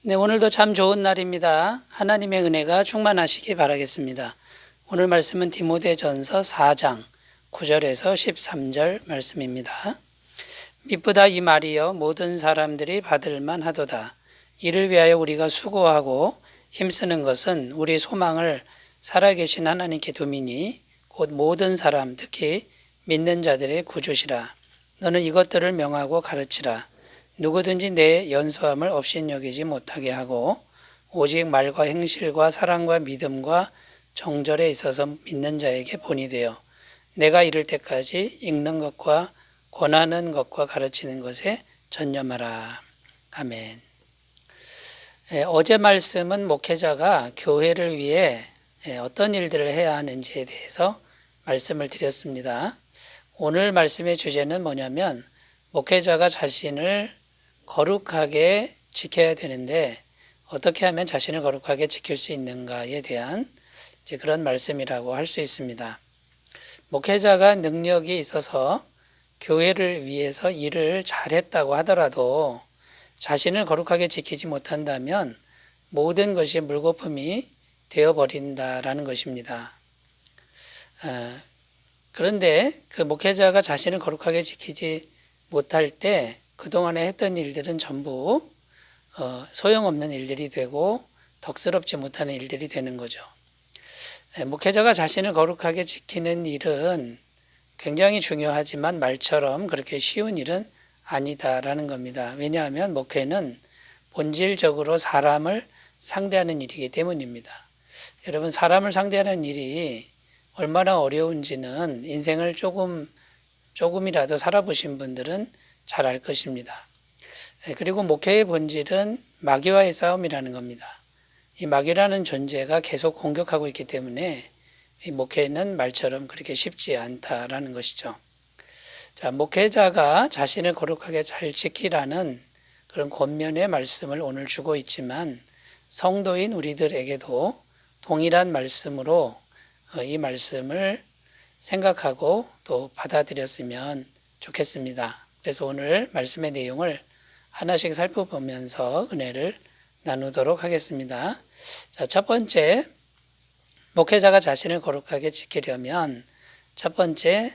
네, 오늘도 참 좋은 날입니다. 하나님의 은혜가 충만하시기 바라겠습니다. 오늘 말씀은 디모데전서 4장 9절에서 13절 말씀입니다. 미쁘다 이 말이여 모든 사람들이 받을 만하도다. 이를 위하여 우리가 수고하고 힘쓰는 것은 우리 소망을 살아계신 하나님께 두미니 곧 모든 사람 특히 믿는 자들의 구주시라. 너는 이것들을 명하고 가르치라. 누구든지 내 연소함을 업신여기지 못하게 하고 오직 말과 행실과 사랑과 믿음과 정절에 있어서 믿는 자에게 본이 되어 내가 이를 때까지 읽는 것과 권하는 것과 가르치는 것에 전념하라. 아멘. 어제 말씀은 목회자가 교회를 위해 어떤 일들을 해야 하는지에 대해서 말씀을 드렸습니다. 오늘 말씀의 주제는 뭐냐면 목회자가 자신을 거룩하게 지켜야 되는데 어떻게 하면 자신을 거룩하게 지킬 수 있는가에 대한 그런 말씀이라고 할 수 있습니다. 목회자가 능력이 있어서 교회를 위해서 일을 잘했다고 하더라도 자신을 거룩하게 지키지 못한다면 모든 것이 물거품이 되어버린다라는 것입니다. 그런데 그 목회자가 자신을 거룩하게 지키지 못할 때 그동안에 했던 일들은 전부 소용없는 일들이 되고 덕스럽지 못하는 일들이 되는 거죠. 목회자가 자신을 거룩하게 지키는 일은 굉장히 중요하지만 말처럼 그렇게 쉬운 일은 아니다라는 겁니다. 왜냐하면 목회는 본질적으로 사람을 상대하는 일이기 때문입니다. 여러분, 사람을 상대하는 일이 얼마나 어려운지는 인생을 조금이라도 살아보신 분들은 잘 알 것입니다. 그리고 목회의 본질은 마귀와의 싸움이라는 겁니다. 이 마귀라는 존재가 계속 공격하고 있기 때문에 이 목회는 말처럼 그렇게 쉽지 않다라는 것이죠. 자, 목회자가 자신을 거룩하게 잘 지키라는 그런 권면의 말씀을 오늘 주고 있지만 성도인 우리들에게도 동일한 말씀으로 이 말씀을 생각하고 또 받아들였으면 좋겠습니다. 그래서 오늘 말씀의 내용을 하나씩 살펴보면서 은혜를 나누도록 하겠습니다. 자, 첫 번째, 목회자가 자신을 거룩하게 지키려면 첫 번째,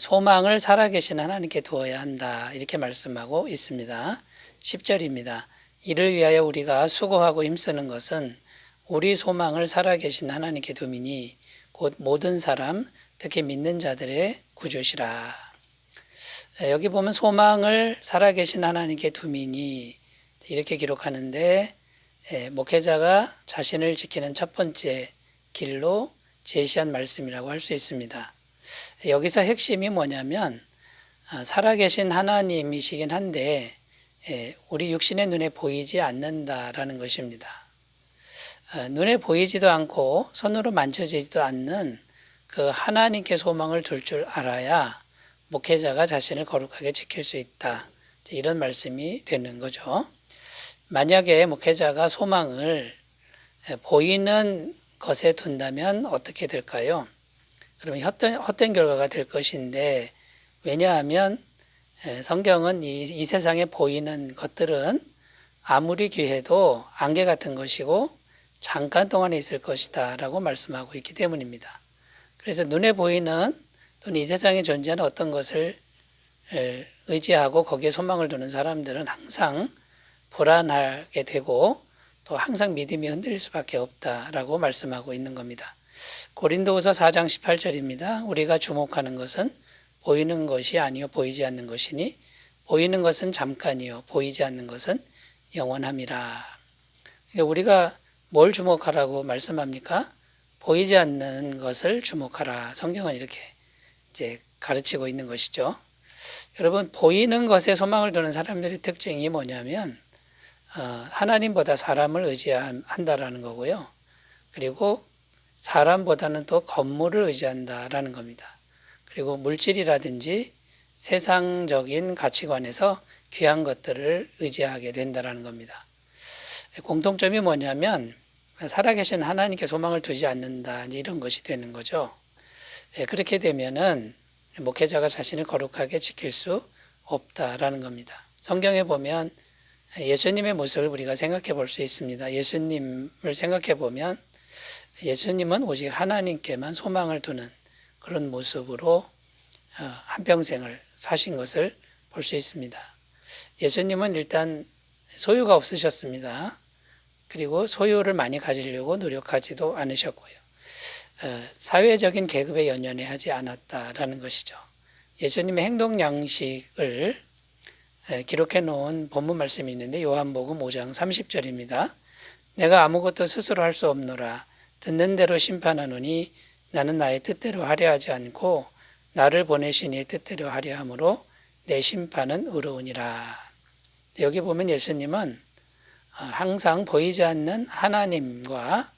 소망을 살아계신 하나님께 두어야 한다. 이렇게 말씀하고 있습니다. 10절입니다. 이를 위하여 우리가 수고하고 힘쓰는 것은 우리 소망을 살아계신 하나님께 두미니 곧 모든 사람, 특히 믿는 자들의 구주시라. 여기 보면 소망을 살아계신 하나님께 두미니 이렇게 기록하는데 목회자가 자신을 지키는 첫 번째 길로 제시한 말씀이라고 할 수 있습니다. 여기서 핵심이 뭐냐면 살아계신 하나님이시긴 한데 우리 육신의 눈에 보이지 않는다라는 것입니다. 눈에 보이지도 않고 손으로 만져지지도 않는 그 하나님께 소망을 둘 줄 알아야 목회자가 자신을 거룩하게 지킬 수 있다. 이런 말씀이 되는 거죠. 만약에 목회자가 소망을 보이는 것에 둔다면 어떻게 될까요? 그러면 헛된 결과가 될 것인데, 왜냐하면 성경은 이 세상에 보이는 것들은 아무리 귀해도 안개 같은 것이고 잠깐 동안에 있을 것이다 라고 말씀하고 있기 때문입니다. 그래서 눈에 보이는 또는 이 세상에 존재하는 어떤 것을 의지하고 거기에 소망을 두는 사람들은 항상 불안하게 되고 또 항상 믿음이 흔들릴 수밖에 없다라고 말씀하고 있는 겁니다. 고린도후서 4장 18절입니다. 우리가 주목하는 것은 보이는 것이 아니요 보이지 않는 것이니 보이는 것은 잠깐이요 보이지 않는 것은 영원함이라. 우리가 뭘 주목하라고 말씀합니까? 보이지 않는 것을 주목하라. 성경은 이렇게 이제 가르치고 있는 것이죠. 여러분, 보이는 것에 소망을 두는 사람들의 특징이 뭐냐면 하나님보다 사람을 의지한다라는 거고요. 그리고 사람보다는 또 건물을 의지한다라는 겁니다. 그리고 물질이라든지 세상적인 가치관에서 귀한 것들을 의지하게 된다라는 겁니다. 공통점이 뭐냐면 살아계신 하나님께 소망을 두지 않는다, 이런 것이 되는 거죠. 그렇게 되면은 목회자가 자신을 거룩하게 지킬 수 없다라는 겁니다. 성경에 보면 예수님의 모습을 우리가 생각해 볼 수 있습니다. 예수님을 생각해 보면 예수님은 오직 하나님께만 소망을 두는 그런 모습으로 한평생을 사신 것을 볼 수 있습니다. 예수님은 일단 소유가 없으셨습니다. 그리고 소유를 많이 가지려고 노력하지도 않으셨고요. 사회적인 계급에 연연하지 않았다라는 것이죠. 예수님의 행동 양식을 기록해 놓은 본문 말씀이 있는데 요한복음 5장 30절입니다. 내가 아무것도 스스로 할 수 없노라. 듣는 대로 심판하노니 나는 나의 뜻대로 하려 하지 않고 나를 보내신 이의 뜻대로 하려 함으로 내 심판은 의로우니라. 여기 보면 예수님은 항상 보이지 않는 하나님과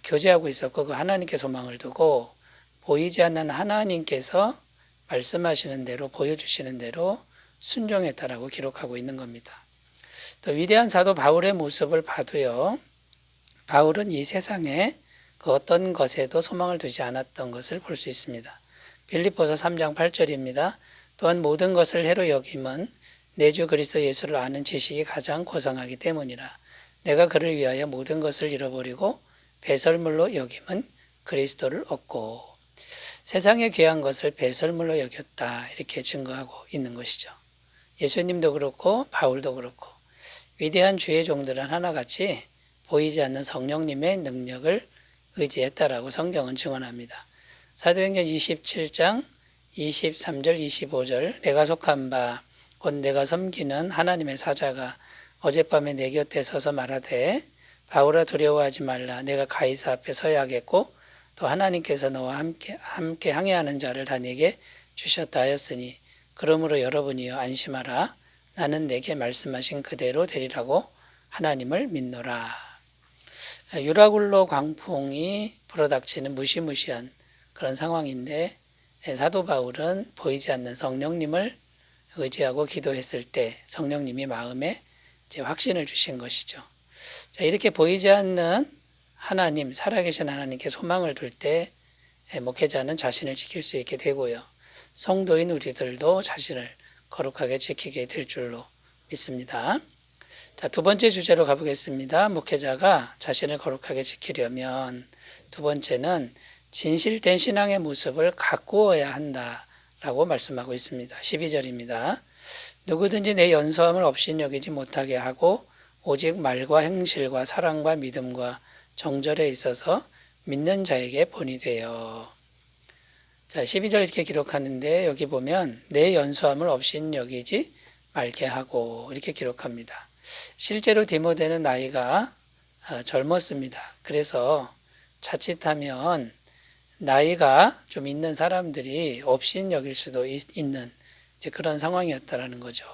교제하고 있었고 그 하나님께 소망을 두고 보이지 않는 하나님께서 말씀하시는 대로 보여주시는 대로 순종했다라고 기록하고 있는 겁니다. 또 위대한 사도 바울의 모습을 봐도요. 바울은 이 세상에 그 어떤 것에도 소망을 두지 않았던 것을 볼 수 있습니다. 빌립보서 3장 8절입니다. 또한 모든 것을 해로 여김은 내 주 그리스도 예수를 아는 지식이 가장 고상하기 때문이라. 내가 그를 위하여 모든 것을 잃어버리고 배설물로 여김은 그리스도를 얻고 세상에 귀한 것을 배설물로 여겼다 이렇게 증거하고 있는 것이죠. 예수님도 그렇고 바울도 그렇고 위대한 주의 종들은 하나같이 보이지 않는 성령님의 능력을 의지했다라고 성경은 증언합니다. 사도행전 27장 23절 25절 내가 속한 바 곧 내가 섬기는 하나님의 사자가 어젯밤에 내 곁에 서서 말하되 바울아 두려워하지 말라. 내가 가이사 앞에 서야 하겠고 또 하나님께서 너와 함께 항해하는 자를 다 내게 주셨다 하였으니 그러므로 여러분이여 안심하라. 나는 내게 말씀하신 그대로 되리라고 하나님을 믿노라. 유라굴로 광풍이 불어닥치는 무시무시한 그런 상황인데 사도 바울은 보이지 않는 성령님을 의지하고 기도했을 때 성령님이 마음에 이제 확신을 주신 것이죠. 자, 이렇게 보이지 않는 하나님, 살아계신 하나님께 소망을 둘 때 목회자는 자신을 지킬 수 있게 되고요. 성도인 우리들도 자신을 거룩하게 지키게 될 줄로 믿습니다. 자, 두 번째 주제로 가보겠습니다. 목회자가 자신을 거룩하게 지키려면 두 번째는 진실된 신앙의 모습을 가꾸어야 한다라고 말씀하고 있습니다. 12절입니다. 누구든지 내 연소함을 없인 여기지 못하게 하고 오직 말과 행실과 사랑과 믿음과 정절에 있어서 믿는 자에게 본이 되어. 자, 12절 이렇게 기록하는데 여기 보면 내 연소함을 없인 여기지 말게 하고 이렇게 기록합니다. 실제로 디모데는 나이가 젊었습니다. 그래서 자칫하면 나이가 좀 있는 사람들이 업신 여길 수도 있는 이제 그런 상황이었다라는 거죠.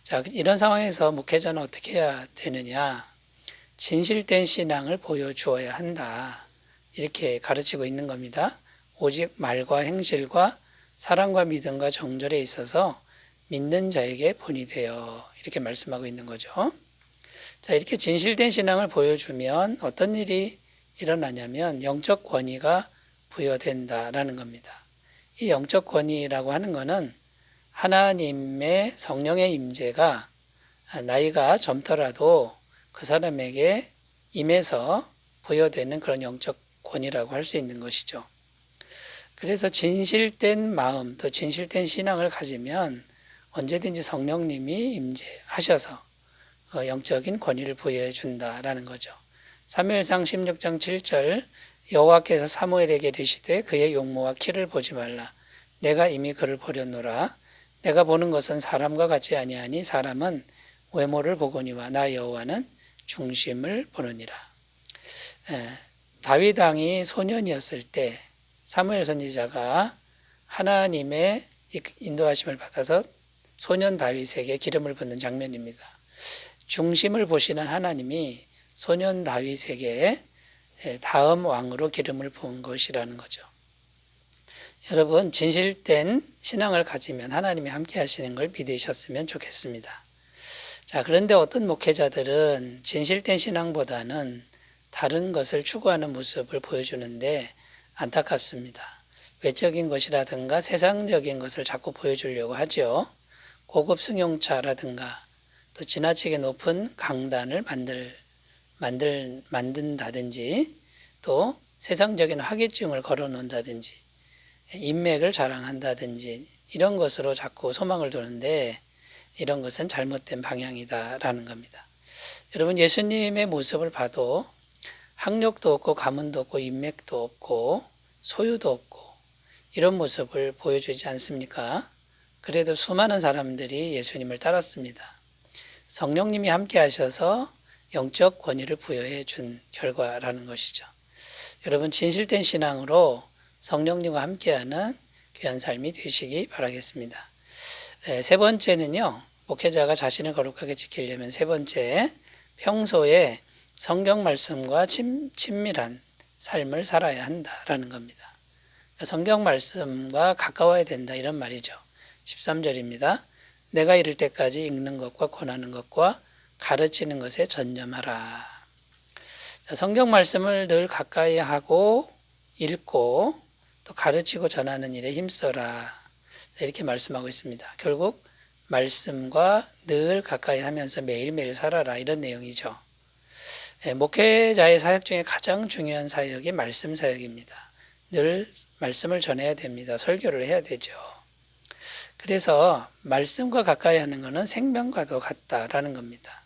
자, 이런 상황에서 목회자는 어떻게 해야 되느냐? 진실된 신앙을 보여주어야 한다. 이렇게 가르치고 있는 겁니다. 오직 말과 행실과 사랑과 믿음과 정절에 있어서 믿는 자에게 본이 되어 이렇게 말씀하고 있는 거죠. 자, 이렇게 진실된 신앙을 보여주면 어떤 일이 일어나냐면 영적 권위가 부여된다라는 겁니다. 이 영적 권위라고 하는 것은 하나님의 성령의 임재가 나이가 젊더라도 그 사람에게 임해서 부여되는 그런 영적 권위라고 할 수 있는 것이죠. 그래서 진실된 마음 또 진실된 신앙을 가지면 언제든지 성령님이 임재하셔서 영적인 권위를 부여해 준다라는 거죠. 사무엘상 16장 7절 여호와께서 사무엘에게 이르시되 그의 용모와 키를 보지 말라. 내가 이미 그를 보렸노라. 내가 보는 것은 사람과 같지 아니하니 사람은 외모를 보거니와 나 여호와는 중심을 보느니라. 다윗 왕이 소년이었을 때 사무엘 선지자가 하나님의 인도하심을 받아서 소년 다윗에게 기름을 붓는 장면입니다. 중심을 보시는 하나님이 소년 다윗에게 다음 왕으로 기름을 부은 것이라는 거죠. 여러분, 진실된 신앙을 가지면 하나님이 함께 하시는 걸 믿으셨으면 좋겠습니다. 자, 그런데 어떤 목회자들은 진실된 신앙보다는 다른 것을 추구하는 모습을 보여주는데 안타깝습니다. 외적인 것이라든가 세상적인 것을 자꾸 보여주려고 하죠. 고급 승용차라든가 또 지나치게 높은 강단을 만든다든지 또 세상적인 화기증을 걸어놓는다든지 인맥을 자랑한다든지 이런 것으로 자꾸 소망을 두는데 이런 것은 잘못된 방향이다라는 겁니다. 여러분 예수님의 모습을 봐도 학력도 없고 가문도 없고 인맥도 없고 소유도 없고 이런 모습을 보여주지 않습니까? 그래도 수많은 사람들이 예수님을 따랐습니다. 성령님이 함께 하셔서 영적 권위를 부여해 준 결과라는 것이죠. 여러분 진실된 신앙으로 성령님과 함께하는 귀한 삶이 되시기 바라겠습니다. 세 번째는요. 목회자가 자신을 거룩하게 지키려면 세 번째, 평소에 성경 말씀과 친밀한 삶을 살아야 한다라는 겁니다. 성경 말씀과 가까워야 된다 이런 말이죠. 13절입니다. 내가 이를 때까지 읽는 것과 권하는 것과 가르치는 것에 전념하라. 성경 말씀을 늘 가까이 하고 읽고 또 가르치고 전하는 일에 힘써라. 이렇게 말씀하고 있습니다. 결국 말씀과 늘 가까이 하면서 매일매일 살아라 이런 내용이죠. 목회자의 사역 중에 가장 중요한 사역이 말씀 사역입니다. 늘 말씀을 전해야 됩니다. 설교를 해야 되죠. 그래서 말씀과 가까이 하는 것은 생명과도 같다라는 겁니다.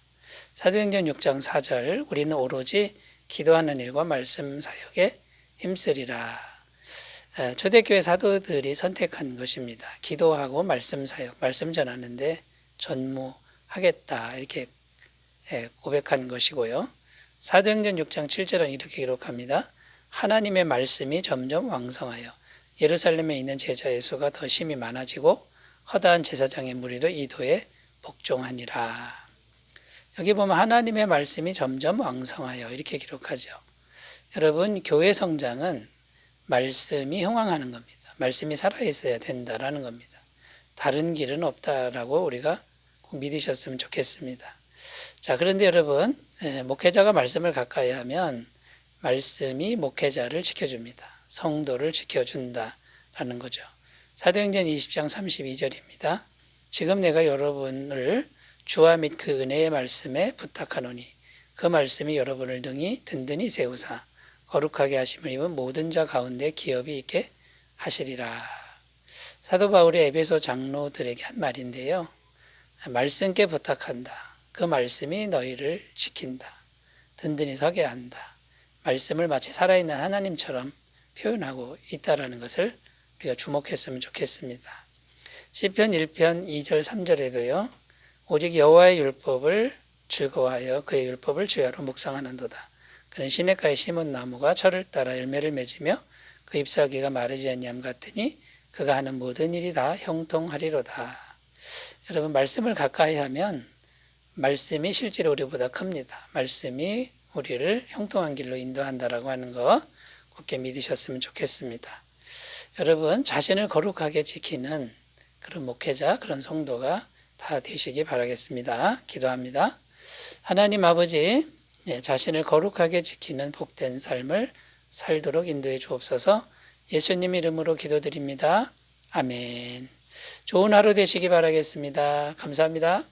사도행전 6장 4절 우리는 오로지 기도하는 일과 말씀 사역에 힘쓰리라. 초대교회 사도들이 선택한 것입니다. 기도하고 말씀 사역, 말씀 전하는데 전무하겠다 이렇게 고백한 것이고요. 사도행전 6장 7절은 이렇게 기록합니다. 하나님의 말씀이 점점 왕성하여 예루살렘에 있는 제자의 수가 더 심히 많아지고 허다한 제사장의 무리도 이도에 복종하니라. 여기 보면 하나님의 말씀이 점점 왕성하여 이렇게 기록하죠. 여러분 교회 성장은 말씀이 흥왕하는 겁니다. 말씀이 살아있어야 된다라는 겁니다. 다른 길은 없다라고 우리가 꼭 믿으셨으면 좋겠습니다. 자, 그런데 여러분 목회자가 말씀을 가까이 하면 말씀이 목회자를 지켜줍니다. 성도를 지켜준다라는 거죠. 사도행전 20장 32절입니다. 지금 내가 여러분을 주와 및 그 은혜의 말씀에 부탁하노니 그 말씀이 여러분을 능히 든든히 세우사 거룩하게 하심을 입은 모든 자 가운데 기업이 있게 하시리라. 사도 바울이 에베소 장로들에게 한 말인데요. 말씀께 부탁한다. 그 말씀이 너희를 지킨다. 든든히 서게 한다. 말씀을 마치 살아있는 하나님처럼 표현하고 있다는 것을 우리가 주목했으면 좋겠습니다. 시편 1편 2절 3절에도요. 오직 여호와의 율법을 즐거워하여 그의 율법을 주야로 묵상하는도다. 그는 시냇가에 심은 나무가 철을 따라 열매를 맺으며 그 잎사귀가 마르지 아니함 같으니 그가 하는 모든 일이 다 형통하리로다. 여러분 말씀을 가까이 하면 말씀이 실제로 우리보다 큽니다. 말씀이 우리를 형통한 길로 인도한다라고 하는 거 굳게 믿으셨으면 좋겠습니다. 여러분 자신을 거룩하게 지키는 그런 목회자, 그런 성도가 다 되시기 바라겠습니다. 기도합니다. 하나님 아버지, 자신을 거룩하게 지키는 복된 삶을 살도록 인도해 주옵소서. 예수님 이름으로 기도드립니다. 아멘. 좋은 하루 되시기 바라겠습니다. 감사합니다.